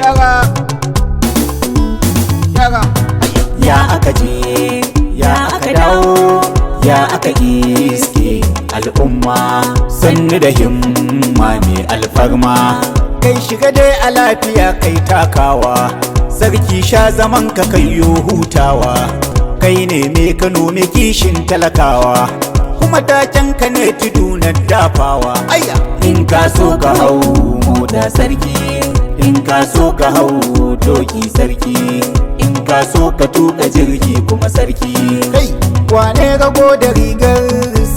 Daga ya aka je ya aka dawo ya aka iske al'umma sannu da himma mai alfarma. kai shiga dai a lafiya kai takawa, sarki sha zaman ka kayyo hutawa. kai ne me Kano me kishin talakawa, kuma taken ka ne tudu na dafawa. ayya in ka so ka hau mota sarki, in ka so ka hau doki sarki, in ka so ka tuka jirgi kuma sarki. kai wane rago da rigar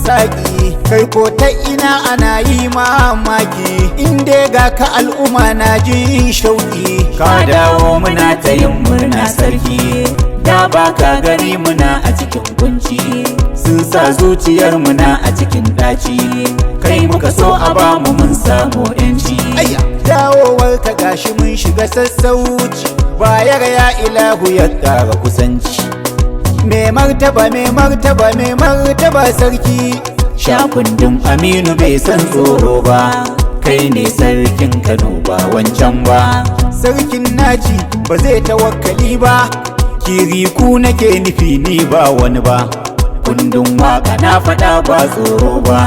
saki, kai ko ta ina ana yi mamaki. inda ga ka al'umma na jin shauki, ka dawo muna ta yin murna sarki, da ba ka gani muna a cikin kunci, sun sa zuciyar muna a cikin daci. kai muka so a bamu mun samu yanci. ayya dawowar ka gashi mun shiga sassauci, bayar ya ilahu ya ƙara kusanci. me martaba me martaba me martaba sarki, sha kundin Aminu bai san tsoro ba, kai ne sarkin Kano ba wancan ba. sarkin naci ba zai tawakkali ba, kiriku nake nufi ni ba wani ba. kundin waka na faɗa ba tsoro ba,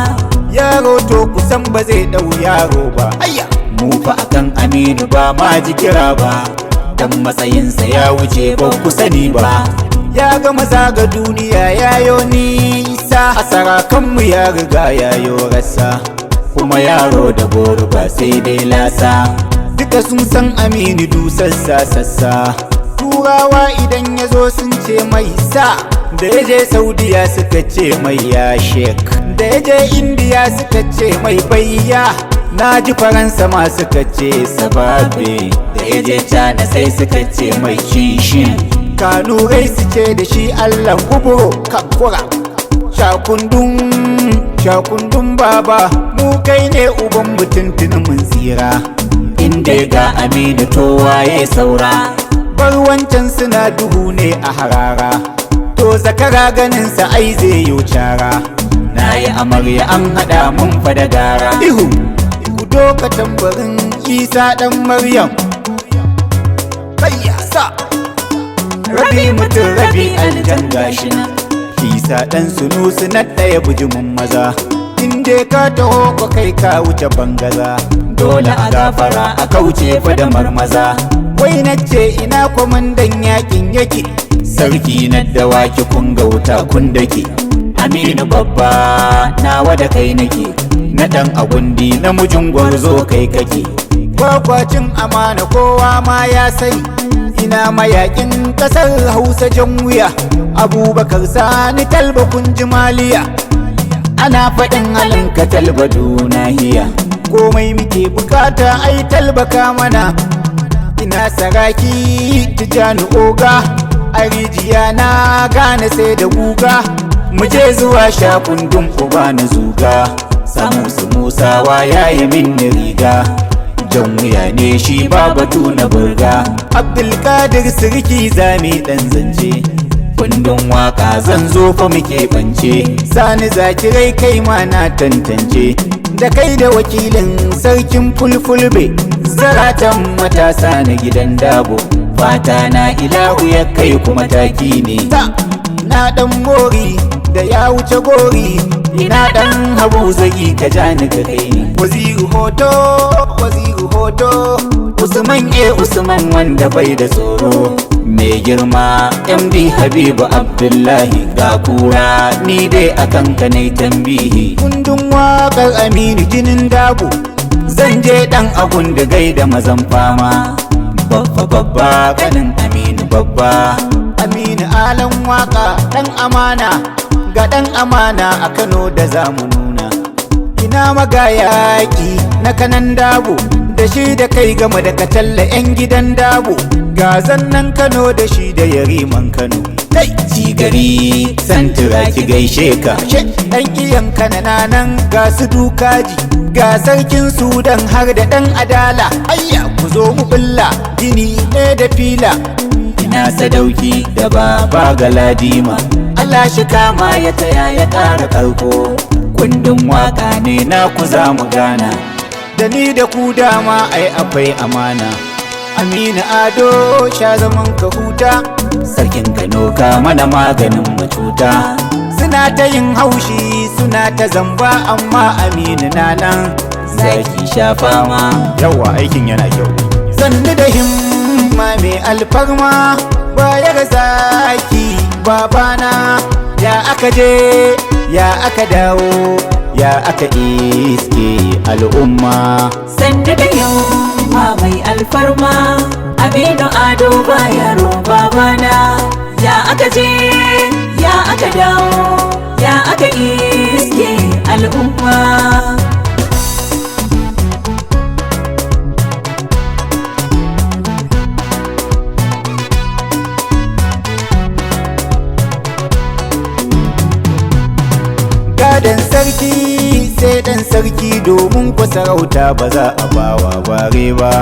yaro to kusan ba zai dau yaro ba. ayya mu fa akan Aminu ba ma ji kira ba, dan matsayinsa ya wuce ba ku sani ba. ya ga maza ga duniya yayo nisa, a sarakanmu ya riga yayo rasa, kuma yaro da goro ba sai dai lasa. duka sun san Aminu du sassa sassa, turawa idan ya zo sun ce mai sa. da ya je Saudiya suka ce mai ya shek, da ya je Indiya suka ce mai bayya. na ji Faransa ma suka ce sababe, da ya je Cana sai suka ce mai shishin. kanurai su ce da shi Allah kuburo kakura. shakundun baba, mu kai ne uban mutuntun mun tsira. inda ga Aminu to waye saura, bar wancan suna duhu ne a harara, to zakara ganinsa ai zai yi cara. na yi amarya an haɗa mun fada gara. ihu ku doka tambarin Isa dan Maryam, kayyasa rabi mutum rabi aljan gashi na. Isa dan Sunusi na ɗaya bujumin maza, inda ka taho ko kai ka wuce bangaza. dole a gafara a kauce fada marmaza. wai na ce ina kwamandan yakin yake, sarki na dawaki kun ga wuta kun dake. Aminu babba nawa da kai nake, na dan agundi namijin gwarzo kai kake. kwakwacin amana kowa ma ya sani, ina mayakin kasar Hausa jan wuya. Abubakar Sani Talba kun ji maliya, ana faɗin halin ka Talba dunahiya. komai muke bukata ai talbaka mana. ina saraki Tijani oga, a rijiya na gane sai da guga. mu je zuwa sha kundin uba na zuga, samu su musawa yayi min riga. jan wuya ne shi ba batu na burga. Abdulkadir sirki zami dan zance, kundin waka zan zo fa muke bance. Sani zakirai kai ma na tantance, da kai da wakilin sarkin fulfulbe. zaratan matasa na gidan dabo, fata na ilahu ya kai kuma taki ne. na dan mori da ya wuce gori, ina dan habu zagi ka jani ka kai ni. waziri hoto Usman Usman wanda bai da tsoro, mai girma MD Habibu Abdullahi ga kura ni dai akan ka nai tambihi. kundin wakar Aminu jinin dabo, zan je dan agun da gaida mazan fama. babba ganin Aminu babba, Aminu alan waka dan amana, ga dan amana a Kano da zamu nuna. ina magayaki na kanan dabo, da shi da kai gama da katalla 'yan gidan dabo. ga zannan Kano da shi da yariman Kano. kai ci gari santura ki gaishe ka. dan iyan kanana nan ga su dukaji, ga sarkin Sudan har da dan adala. ayya ku zo mu bulla gini ɗaya da fila. ina sadauki da baba galadima, Allah shi kama ya taya ya ƙara ƙarko. kundin waka ne na ku za mu gana, da ni da ku dama ai akwai amana. Aminu Ado sha zaman ka huta, sarkin Kano ka mana maganin macuta. suna ta yin haushi suna ta zamba amma Aminu na nan. Zaki sha fama, Yawa aikin yana kyau. Sannu da himma mai alfarma, baya ga zaki babana. Ya aka je, ya aka dawo, ya aka iske al'umma. sannu da yamma mai alfarma, Aminu Ado bayaro babana. Ya aka je, ya aka dawo, ya aka iske al'umma. Gadon sarki sai dan sarki, domin ku sarauta ba za a bawa bare ba.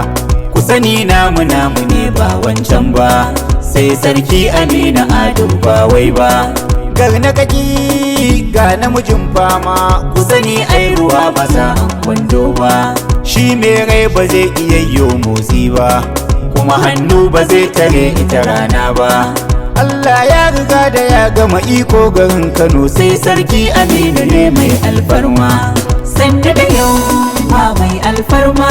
Ku sani namu ne ba wancan ba, sai sarki Aminu Ado ba wai ba. Gar na kaki ga namijin fama, Ku sani ai ruwa ba za a kwando ba, shi mai rai ba zai iya yo motsi ba. kuma hannu ba zai tare ita rana ba. Allah ya riga da ya gama iko garin Kano, Sai sarki Aminu ne mai alfarma, sannu da yamma mai alfarma,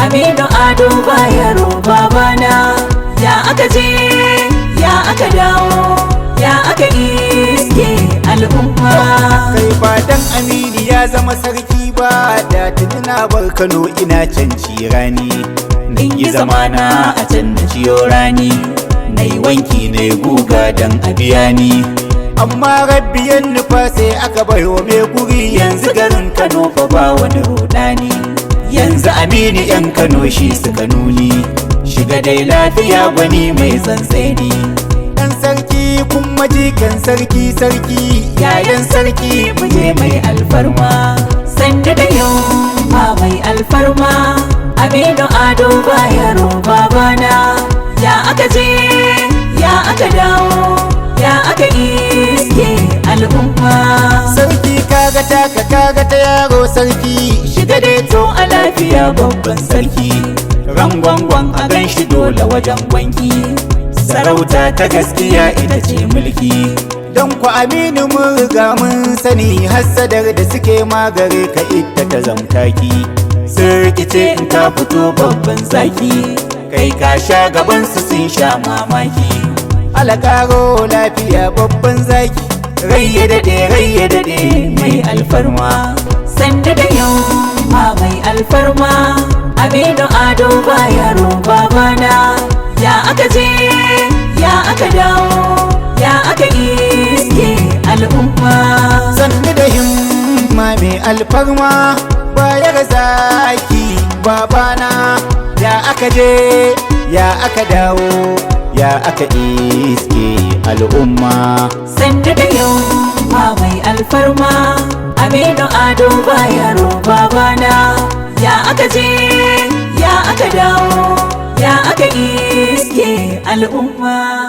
Aminu Ado bayaro babana. Ya aka je, ya aka dawo, ya aka iske al'umma. kai ba dan Aminu ya zama sarki ba, da tuni bar Kano ina can rani. In yi zamana a can na ciyo rani, na yi wanki na yi guga don a biya ni. Amma rabbi yan nufa sai aka baiwa mai guri, Yanzu garin Kano fa ba wani rudani, yanzu Aminu yan Kano shi suka nuni. Shiga dai lafiya gwani mai tsantseni, dan sarki kuma jikan sarki, yayan sarki muje mai alfarma. Sannu da yamma mai alfarma, Aminu Ado bayaro babana. Ya aka je, ya aka dawo, ya aka iske al'umma. sarki kaga taka kaga ta yaro sarki. Shiga dai to a lafiya babban sarki, rangwangwan a gan shi dole wajen wanki. Sarauta ta gaskiya ita ce mulki, Don ku Aminu mun riga mun sani, hassadar da suke magare ka ita ta zamtaki. sun rikice in ka fito babban zaki, kai ka sha gabansu sun sha mamaki. Alakaro lafiya babban zaki, Rai ya daɗe mai alfarma, sannu da yamma mai alfarma, Aminu Ado bayaro babana. Ya aka je, ya aka dawo, ya aka iske al'umma. sannu da himma mai alfarma, baya ga zaki babana. Ya aka je, ya aka dawo, ya aka iske al'umma. Sannu da yamma mai alfarma, Aminu Ado bayaro babana. Ya aka je, ya aka dawo, ya aka iske al'umma.